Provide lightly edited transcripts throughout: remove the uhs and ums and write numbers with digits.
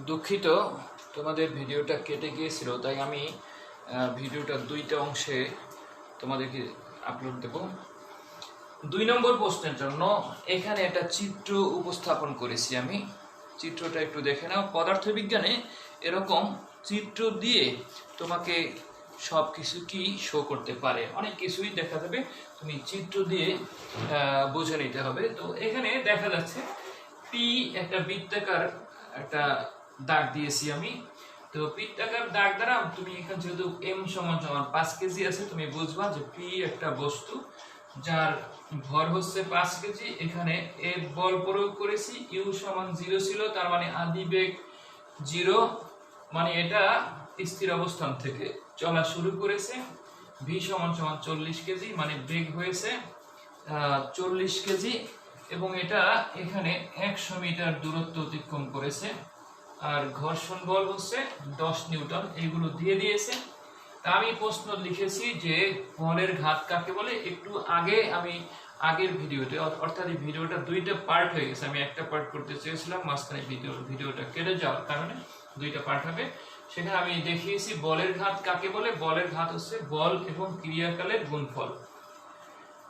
দুঃখিত, তোমাদের ভিডিওটা কেটে গিয়েছিল, তাই আমি ভিডিওটা দুইটা অংশে তোমাদেরকে আপলোড দেব। 2 নম্বর প্রশ্নের জন্য এখানে একটা চিত্র উপস্থাপন করেছি আমি। চিত্রটা একটু দেখে নাও। পদার্থবিজ্ঞানে এরকম চিত্র দিয়ে তোমাকে সব কিছু কি শো করতে পারে, অনেক কিছুই দেখা যাবে, তুমি চিত্র দিয়ে বুঝে নিতে হবে। তো এখানে দেখা যাচ্ছে পি একটা বৃত্তাকার একটা দাগ দিয়েছি আমি। তো বৃত্তাকার দাগ দ্বারা তুমি এখানে যেহেতু এম সমান 5 কেজি আছে, তুমি বুঝবা যে পি একটা বস্তু যার ভর হচ্ছে 5 কেজি। এখানে এফ বল প্রয়োগ করেছি, ইউ সমান 0 ছিল, তার মানে আদিবেগ 0, মানে এটা স্থির অবস্থান থেকে চলা শুরু করেছে। ভি সমান 40 কেজি, মানে বেগ হয়েছে 40 কেজি, এবং এটা এখানে 100 মিটার দূরত্ব অতিক্রম করেছে। আর ঘর্ষণ বল হচ্ছে 10 নিউটন, এইগুলো দিয়ে দিয়েছে। তা আমি প্রশ্ন লিখেছি যে বলের ঘাত কাকে বলে। একটু আগে আমি আগের ভিডিওতে, অর্থাৎ এই ভিডিওটা দুইটা পার্ট হয়ে গেছে, আমি একটা পার্ট করতে চেয়েছিলাম, মাঝখানে ভিডিওটা কেটে যাওয়ার কারণে দুইটা পার্ট হবে। সেখানে আমি দেখিয়েছি বলের ঘাত কাকে বলে। বলের ঘাত হচ্ছে বল এবং ক্রিয়াকালের গুণফল।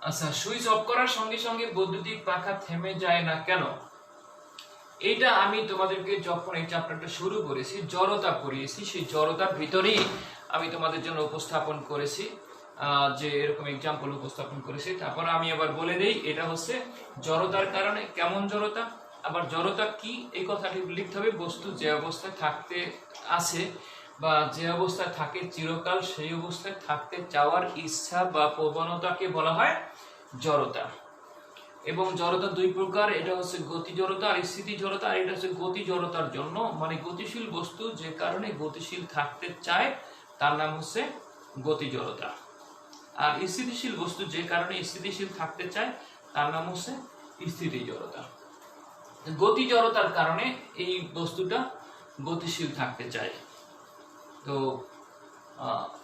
আচ্ছা, সুইচ অফ করার সঙ্গে সঙ্গে বৈদ্যুতিক পাখা থেমে যায় না কেন? এইটা আমি তোমাদেরকে যখন এই চ্যাপ্টারটা শুরু করেছি জড়তা পড়িয়েছি, সেই জড়তার ভিতরেই আমি তোমাদের জন্য উপস্থাপন করেছি, যে এরকম এক্সাম্পল উপস্থাপন করেছি। তারপর আমি আবার বলে দেই এটা হচ্ছে জড়তার কারণে। কেমন জড়তা, আবার জড়তা কি এই কথাটি লিখতে হবে। বস্তু যে অবস্থায় থাকতে আছে বা যে অবস্থায় থাকে চিরকাল, সেই অবস্থায় থাকতে চাওয়ার ইচ্ছা বা প্রবণতাকে বলা হয় জড়তা। এবং জড়তা দুই প্রকার, এটা হচ্ছে গতি জড়তা আর স্থিতি জড়তা। আর এটা হচ্ছে গতি জড়তার জন্য, মানে গতিশীল বস্তু যে কারণে গতিশীল থাকতে চায় তার নাম হচ্ছে গতি জড়তা। আর স্থিতিশীল বস্তু যে কারণে স্থিতিশীল থাকতে চায় তার নাম হচ্ছে স্থিতি জড়তা। গতি জড়তার কারণে এই বস্তুটা গতিশীল থাকতে চায়। তো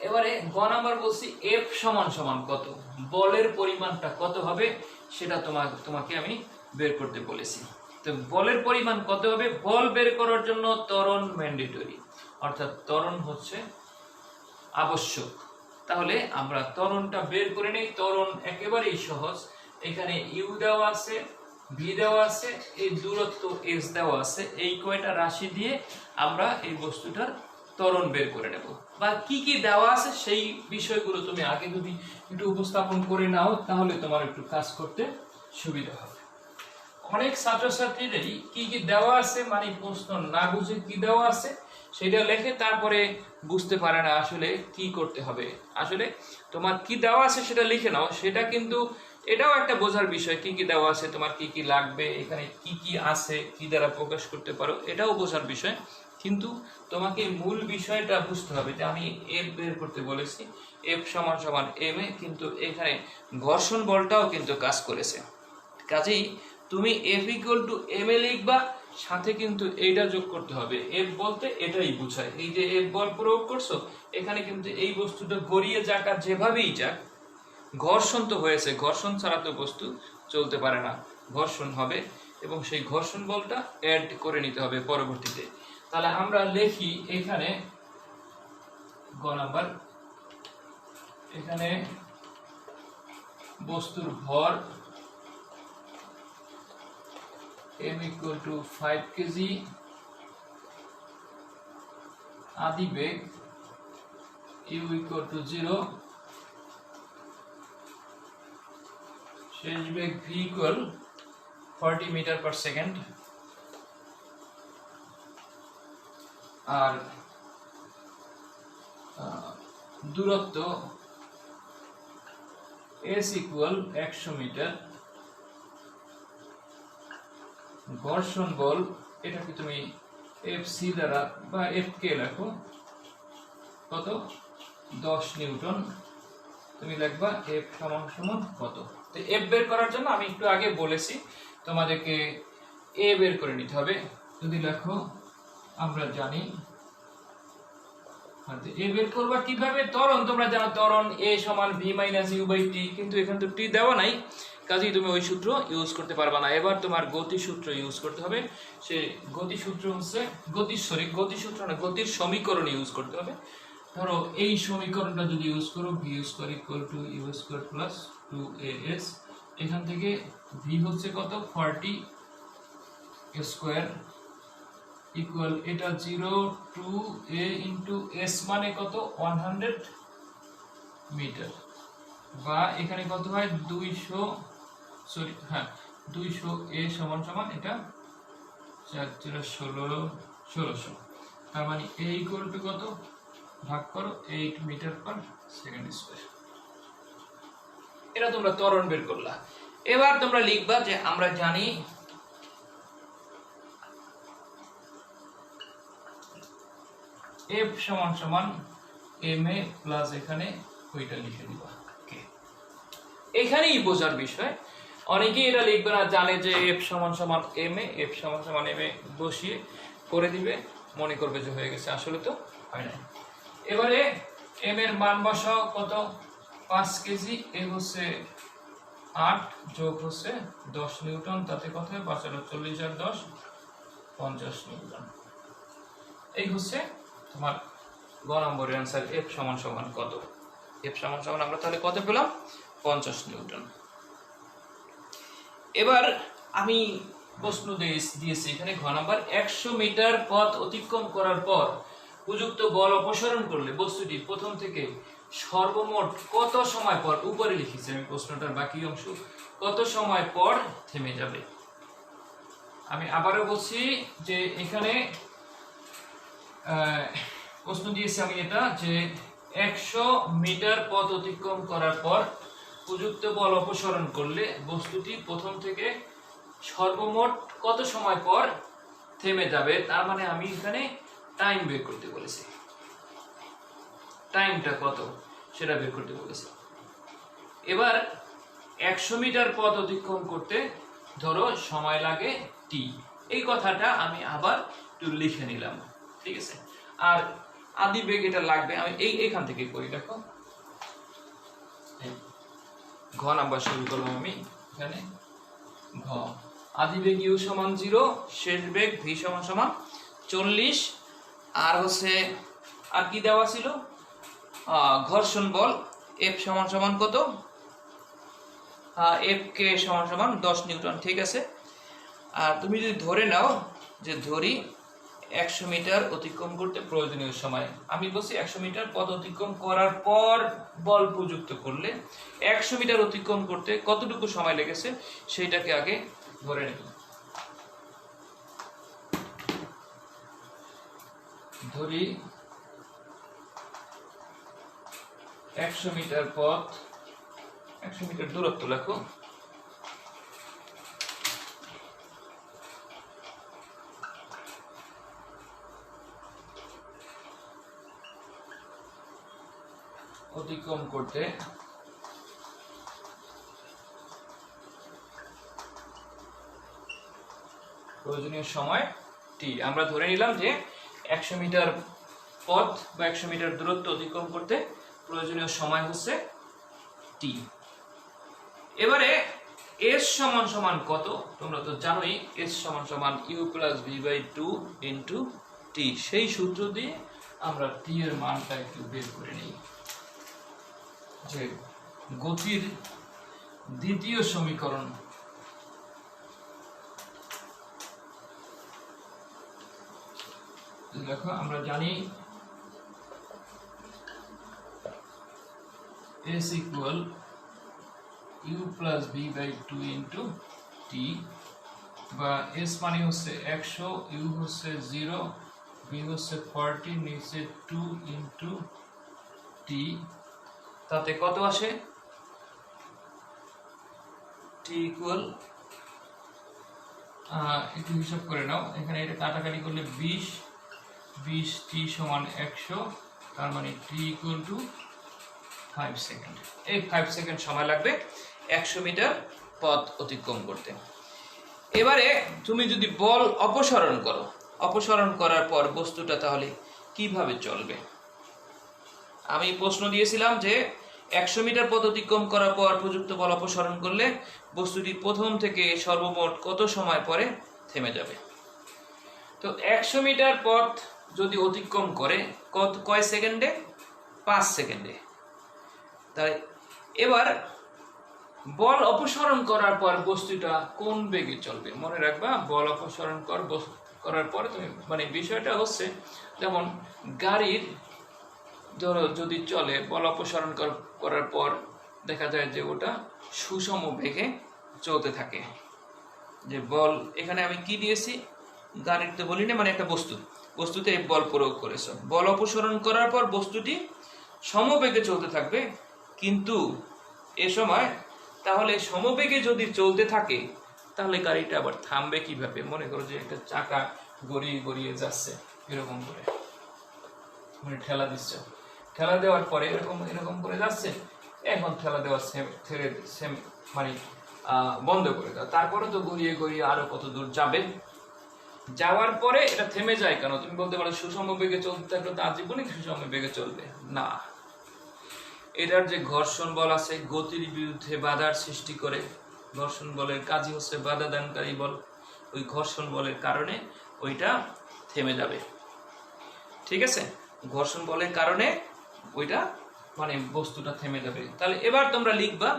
এবারে গ নাম্বার বলছি এফ সমান সমান কত, বলের পরিমাণটা কত হবে সেটা তোমাকে আমি বের করতে বলেছি। তো বলের পরিমাণ কত হবে, বল বের করার জন্য ত্বরণ ম্যান্ডেটরি, অর্থাৎ ত্বরণ হচ্ছে আবশ্যক। তাহলে আমরা ত্বরণটা বের করে নেই। ত্বরণ একেবারেই সহজ। এখানে ইউ দেওয়া আছে, ভি দেওয়া আছে, এই দূরত্ব এস দেওয়া আছে, এই কয়টা রাশি দিয়ে আমরা এই বস্তুটার ত্বরণ বের করে নেব। বা কি কি দেওয়া আছে সেই বিষয়গুলো তুমি আগে যদি একটু উপস্থাপন করে নাও তাহলে তোমার একটু কাজ করতে সুবিধা হবে। অনেক ছাত্রছাত্রীদেরই কি কি দেওয়া আছে মানে প্রশ্ন না বুঝে কি দেওয়া আছে সেটা লেখে, তারপরে বুঝতে পারে না আসলে কি করতে হবে। আসলে তোমার কি দেওয়া আছে সেটা লিখে নাও, সেটা কিন্তু এটাও একটা বোঝার বিষয়। কি কি দেওয়া আছে, তোমার কি কি লাগবে, এখানে কি কি আছে, কি দ্বারা প্রকাশ করতে পারো, এটাও বোঝার বিষয়। কিন্তু তোমাকে মূল বিষয়টা বুঝতে হবে যে আমি এফ বের করতে বলেছি, এফ সমান সমান এম এ, কিন্তু এখানে ঘর্ষণ বলটাও কিন্তু কাজ করেছে। কাজেই তুমি F equal to M A লিখবা, সাথে কিন্তু এইটা যোগ করতে হবে। এফ বলতে এটাই বোঝায়, এই যে এফ বল প্রয়োগ করছো, এখানে কিন্তু এই বস্তুটা গড়িয়ে যাক আর যেভাবেই যাক, ঘর্ষণ তো হয়েছে, ঘর্ষণ ছাড়া তো বস্তু চলতে পারে না, ঘর্ষণ হবে, এবং সেই ঘর্ষণ বলটা অ্যাড করে নিতে হবে পরবর্তীতে। তাহলে আমরা লিখি এখানে গ নাম্বার, এখানে বস্তুর ভর m equal to 5 kg, আদিবেগ u equal to 0, শেষ বেগ v equal 40 metre per second, আর দূরত্ব s equal 100 মিটার। ঘর্ষণ বল এটাকে তুমি FC দ্বারা বা FK লেখো, কত 10 নিউটন। তুমি লিখবা F সমান সমান কত। তো F বের করার জন্য আমি একটু আগে বলেছি তোমাদেরকে A বের করে নিতে হবে। যদি লেখো, আমরা জানি এ বের করবা কিভাবে? ত্বরণ তোমরা জানো, ত্বরণ a সমান v minus u by t, কিন্তু এখানে তো t দেওয়া নাই, কাজেই তুমি ওই সূত্র ইউজ করতে পারবা না। এবার তোমার গতি সূত্র ইউজ করতে হবে। সে গতি সূত্র হচ্ছে গতির সমীকরণ ইউজ করতে হবে। ধরো এই সমীকরণটা যদি ইউজ করো, v square equal to u square plus 2as, এখান থেকে v হচ্ছে কত 40 স্কয়ার ইকুয়াল, এটা 0 টু a ইন্টু s মানে কত 100 মিটার, বা এখানে কত হয় 200 a সমান সমান এটা 1600, তার মানে a ইকুয়াল টু কত ভাগ করো 8 মিটার পার সেকেন্ড স্কয়ার। এটা তোমরা ত্বরণ বের করলা। এবার তোমরা লিখবা যে আমরা জানি f সমান সমান ma প্লাস এখানে ওইটা লিখে দিবা। এখানেই বোঝার বিষয়, অনেকেই এটা লিখবে না, জানে যে f সমান সমান ma, f সমান সমান ma বসিয়ে করে দিবে, মনে করবে যে হয়ে গেছে, আসলে তো হয় না। এবারে m এর মান বসাও কত 5 কেজি, এ হচ্ছে 8 যোগ হচ্ছে 10 নিউটন, তাতে কত হয় 5 আর 40 আর 10 50 নিউটন। এই হচ্ছে তোমার গ নম্বরের आंसर। f সমান সমান কত? f সমান সমান আমরা তাহলে কত পেলাম 50 নিউটন। এবার আমি প্রশ্ন দিয়েছি এখানে ঘ নাম্বার, 100 মিটার পথ অতিক্রম করার পর উপযুক্ত বল অপসারণ করলে বস্তুটি প্রথম থেকে সর্বমোট কত সময় পর, উপরে লিখেছি আমি প্রশ্নটার বাকি অংশ, কত সময় পর থেমে যাবে। আমি আবারও বলছি যে এখানে প্রশ্ন দিয়েছি আমি এটা, যে 100 মিটার পথ অতিক্রম করার পর উপযুক্ত বল অপসারণ করলে বস্তুটি প্রথম থেকে সর্বমোট কত সময় পর থেমে যাবে, তার মানে আমি এখানে টাইম বের করতে বলেছি, টাইমটা কত সেটা বের করতে বলেছি। এবার 100 মিটার পথ অতিক্রম করতে ধরো সময় লাগে t, এই কথাটা আমি আবার একটু লিখে নিলাম, ঠিক আছে। আর আদি বেগ এটা লাগবে, আমি এইখান থেকে করি, দেখো ঘ নাম্বার শুরু করলাম আমি এখানে। ঘ আদি বেগ u সমান 0, শেষ বেগ v সমান সমান 40, আর হচ্ছে আর কি দেওয়া ছিল ঘর্ষণ বল F সমান সমান কত, F কে সমান সমান 10 নিউটন, ঠিক আছে। আর তুমি যদি ধরে নাও যে ধরি 100 মিটার অতিক্রম করতে প্রয়োজনীয় সময়, আমি বলছি 100 মিটার পথ অতিক্রম করার পর বল প্রযুক্ত করলে 100 মিটার অতিক্রম করতে কতটুকু সময় লেগেছে সেইটাকে আগে ধরে নেব। ধরি 100 মিটার পথ, 100 মিটার দূরত্ব লেখো, অতিক্রম করতে প্রয়োজনীয় সময় t। আমরা ধরে নিলাম যে 100 মিটার পথ বা 100 মিটার দূরত্ব অতিক্রম করতে প্রয়োজনীয় সময় হচ্ছে t। এবারে s সমান সমান কত, তোমরা তো জানোই s সমান সমান u plus v by 2 into t, সেই সূত্র দিয়ে আমরা t এর মানটা একটু বের করে নিই। যে গতির দ্বিতীয় সমীকরণ, দেখো আমরা জানি s equal u plus v by 2 into t, বা s মানে হচ্ছে 100, u হচ্ছে 0, v হচ্ছে 40, নিচে 2 ইন্টু t, তাতে কত আসে t ইকুয়াল, একটু হিসাব করে নাও, এখানে এটা কাটাকাটি করলে 20 t সমান 100, তার মানে t ইকুয়াল টু 5 সেকেন্ড। এই 5 সেকেন্ড সময় লাগবে 100 মিটার পথ অতিক্রম করতে। এবারে তুমি যদি বল অপসারণ করো, অপসারণ করার পর বস্তুটা তাহলে কিভাবে চলবে আমি প্রশ্ন দিয়েছিলাম যে 100 মিটার পথ অতিক্রম করার পর প্রযুক্ত বল অপসারণ করলে বস্তুটি প্রথম থেকে সর্বমোট কত সময় পরে থেমে যাবে। তো 100 মিটার পথ যদি অতিক্রম করে কয় সেকেন্ডে? 5 সেকেন্ডে। তাই এবার বল অপসারণ করার পর বস্তুটা কোন বেগে চলবে মনে রাখবা। বল অপসারণ করার পর তুমি মানে বিষয়টা হচ্ছে যেমন গাড়ির ধরো যদি চলে বল অপসারণ করার পর দেখা যায় যে ওটা সুষম বেগে চলতে থাকে। যে বল এখানে আমি কি দিয়েছি, গাড়িতে বলি না, মানে একটা বস্তুতে বল প্রয়োগ করেছ, বল অপসারণ করার পর বস্তুটি সমবেগে চলতে থাকবে। কিন্তু এ সময় তাহলে সমবেগে যদি চলতে থাকে তাহলে গাড়িটা আবার থামবে কিভাবে? মনে করো যে একটা চাকা গড়িয়ে গড়িয়ে যাচ্ছে এরকম করে, মানে ঠেলা দিচ্ছ, ঠেলা দেওয়ার পরে এরকম এরকম করে যাচ্ছে, এখন ঠেলা দেওয়া মানে বন্ধ করে দাও, তারপরে তো গড়িয়ে গড়িয়ে আরো কত দূর যাবে। যাওয়ার পরে এটা থেমে যায় কেন? তুমি বলতে পারো সুষম বেগে চলতে থাকলে তো আজীবনই সুষম বেগে চলবে না। এটার যে ঘর্ষণ বল আছে গতির বিরুদ্ধে বাধার সৃষ্টি করে, ঘর্ষণ বলের কাজই হচ্ছে বাধা দানকারী বল। ওই ঘর্ষণ বলের কারণে ওইটা থেমে যাবে। ঠিক আছে, ঘর্ষণ বলের কারণে ওইটা মানে বস্তুটা থেমে যাবে। তাহলে এবার তোমরা লিখবা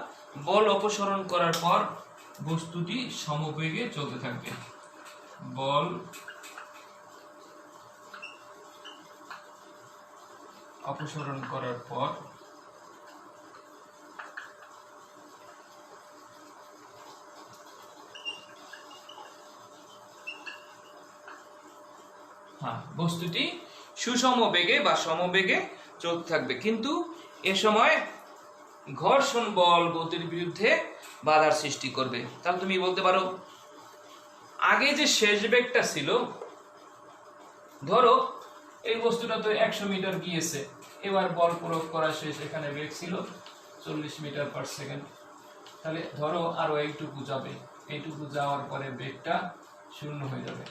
বল অপসারণ করার পর বস্তুটি সমবেগে চলতে থাকবে। বল অপসারণ করার পর বস্তুটি সুষম বেগে বা সমবেগে চলতে থাকবে, কিন্তু এ সময় ঘর্ষণ বল গতির বিরুদ্ধে বাধার সৃষ্টি করবে। তাহলে তুমি বলতে পারো আগে যে শেষ বেগটা ছিল, ধরো এই বস্তুটা তো 100 মিটার গিয়েছে, এবার বল প্রয়োগ করা শেষ, এখানে বেগ ছিল 40 মিটার পার সেকেন্ড। তাহলে ধরো আরো এইটুকু যাবে, এইটুকু যাওয়ার পরে বেগটা শূন্য হয়ে যাবে।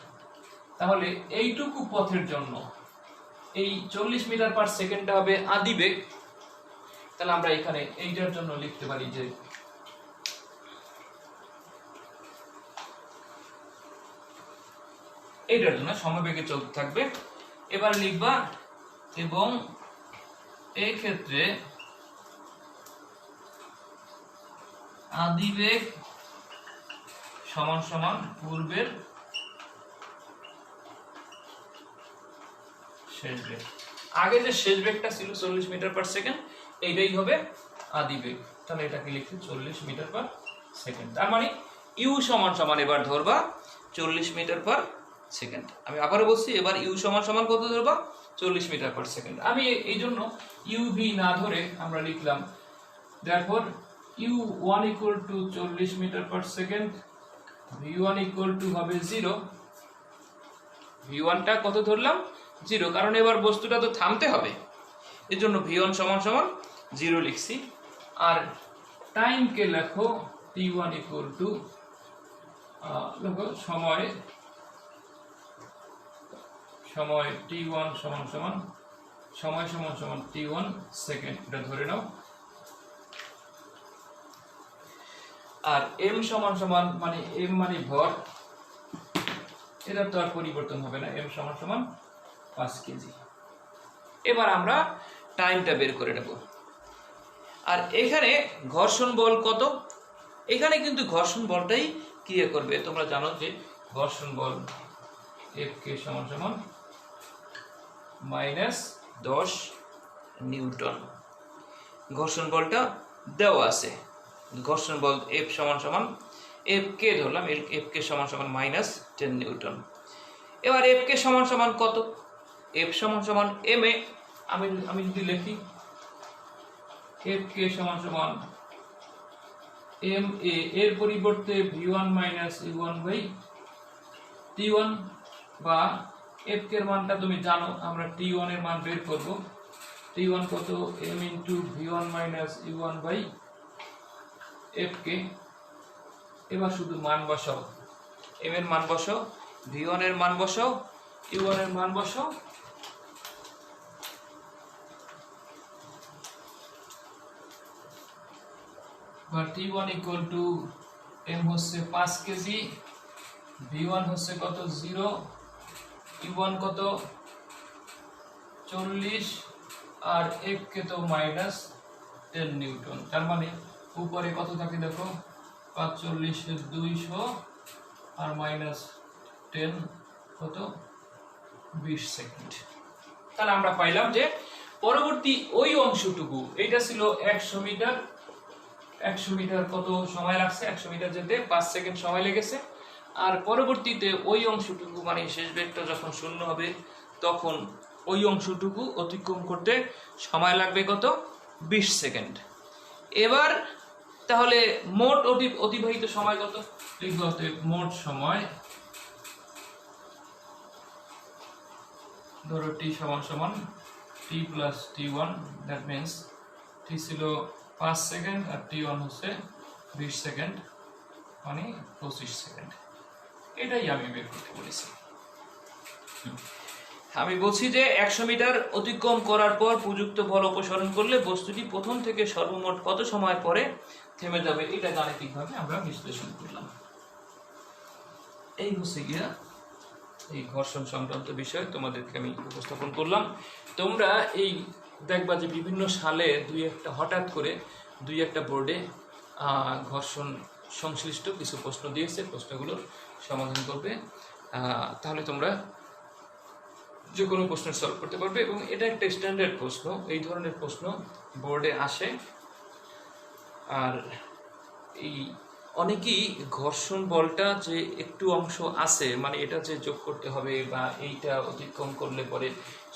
তাহলে এইটুকু পথের জন্য এই 40 মিটার পার সেকেন্ডটা হবে আদি বেগ। তাহলে আমরা এখানে এইটার জন্য লিখতে পারি যে এইটার জন্য সমবেগে চলতে থাকবে। এবার লিখবা এবং এই ক্ষেত্রে আদি বেগ সমান সমান পূর্বের শেষ বেগ। আগে যে শেষ বেগটা ছিল 40 মিটার পার সেকেন্ড, এইটাই হবে আদি বেগ। তাহলে এটাকে লিখছি 40 মিটার পার সেকেন্ড। তার মানে ইউ সমান সমান এবার ধরবা 40 মিটার পার সেকেন্ড। আমি আবারও বলছি, এবার ইউ সমান সমান কত ধরবা? 40 মিটার পার সেকেন্ড। আমি এই জন্য ইউ ভি না ধরে আমরা লিখলাম therefore u1 equal to 40 metre per second, v1 equal to হবে 0। v1 টা কত ধরলাম? 0, কারণ এবার বস্তুটা তো থামতে হবে, এর জন্য v1 সমান সমান 0 লিখছি। আর টাইমকে লেখো t1 equal to সময় t1 সমান সমান সময় সমান সমান t1 সেকেন্ড, এটা ধরে নাও। আর m সমান সমান মানে m মানে ভর, এটা তো আর পরিবর্তন হবে না, m সমান সমান 5 কেজি। এবার আমরা টাইমটা বের করে নেব। আর এখানে ঘর্ষণ বল কত? এখানে কিন্তু ঘর্ষণ বলটাই ক্রিয়া করবে। তোমরা জানো যে ঘর্ষণ বল F কে সমান সমান -10 নিউটন। ঘর্ষণ বলটা দেওয়া আছে, ঘর্ষণ বল F সমান সমান F কে ধরলাম, F কে সমান সমান -10 নিউটন। এবার F কে সমান সমান কত? F সমান সমান m এ। আমি যদি লিখি F কে সমান সমান m a, এর পরিবর্তে v1 u1 বাই t1, বা F কে এর মানটা তুমি জানো, আমরা t1 এর মান বের করব। t1 কত? m into v1 u1 by F কে। এবার শুধু মান বসাও, m এর মান বসাও, v1 এর মান বসাও, u1 এর মান বসাও। বা T1 ইকুয়াল টু m হচ্ছে 5 কেজি, V1 হচ্ছে কত 0, U1 কত 40 আর F কে তো -10 নিউটন। তার মানে উপরে কত থাকে দেখো 45 এর 200 আর -10 কত 20 সেকেন্ড। তাহলে আমরা পাইলাম যে পরবর্তী ওই অংশটুকু, এইটা ছিল 100 মিটার, 100 মিটার কত সময় লাগছে, 100 মিটার যেতে 5 সেকেন্ড সময় লেগেছে। আর পরবর্তীতে ওই অংশটুকু মানে শেষ বেগটা যখন শূন্য হবে তখন ওই অংশটুকু অতিক্রম করতে সময় লাগবে কত 20 সেকেন্ড। এবার তাহলে মোট অতিবাহিত সময় কত লিখব, মোট সময় ধরো t সমান t plus t1, that means t ছিল 5 সেকেন্ড আর t1 হচ্ছে 20 সেকেন্ড মানে 25 সেকেন্ড। এটাই আমি বের করতে বলেছি। আমি বলছি যে 100 মিটার অতিক্রম করার পর প্রযুক্ত বল অপসারণ করলে বস্তুটি প্রথম থেকে সর্বমোট কত সময় পরে থেমে যাবে, এটা গাণিতিকভাবে আমরা বিশ্লেষণ করলাম। এই হচ্ছে গিয়া এই ঘর্ষণ সংক্রান্ত বিষয় তোমাদেরকে আমি উপস্থাপন করলাম। তোমরা এই দেখবা যে বিভিন্ন সালে হঠাৎ করে দুই একটা বোর্ডে ঘর্ষণ সংশ্লিষ্ট কিছু প্রশ্ন দিয়েছে, প্রশ্নগুলোর সমাধান করবে, তাহলে তোমরা যে কোনো প্রশ্ন সলভ করতে পারবে। এবং এটা একটা স্ট্যান্ডার্ড প্রশ্ন, এই ধরনের প্রশ্ন বোর্ডে আসে। আর এই অনেকেই ঘর্ষণ বলটা যে একটু অংশ আছে মানে এটা যে যোগ করতে হবে বা এইটা অতিক্রম করলে পরে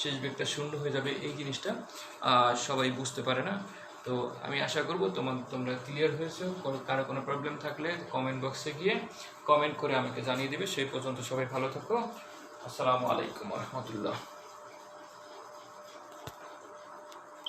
শেষ বেগটা শূন্য হয়ে যাবে, এই জিনিসটা সবাই বুঝতে পারে না। তো আমি আশা করব তোমরা ক্লিয়ার হয়েছো। কারো কোনো প্রবলেম থাকলে কমেন্ট বক্সে গিয়ে কমেন্ট করে আমাকে জানিয়ে দেবে। সেই পর্যন্ত সবাই ভালো থাকো। আসসালামু আলাইকুম ওয়া রাহমাতুল্লাহ।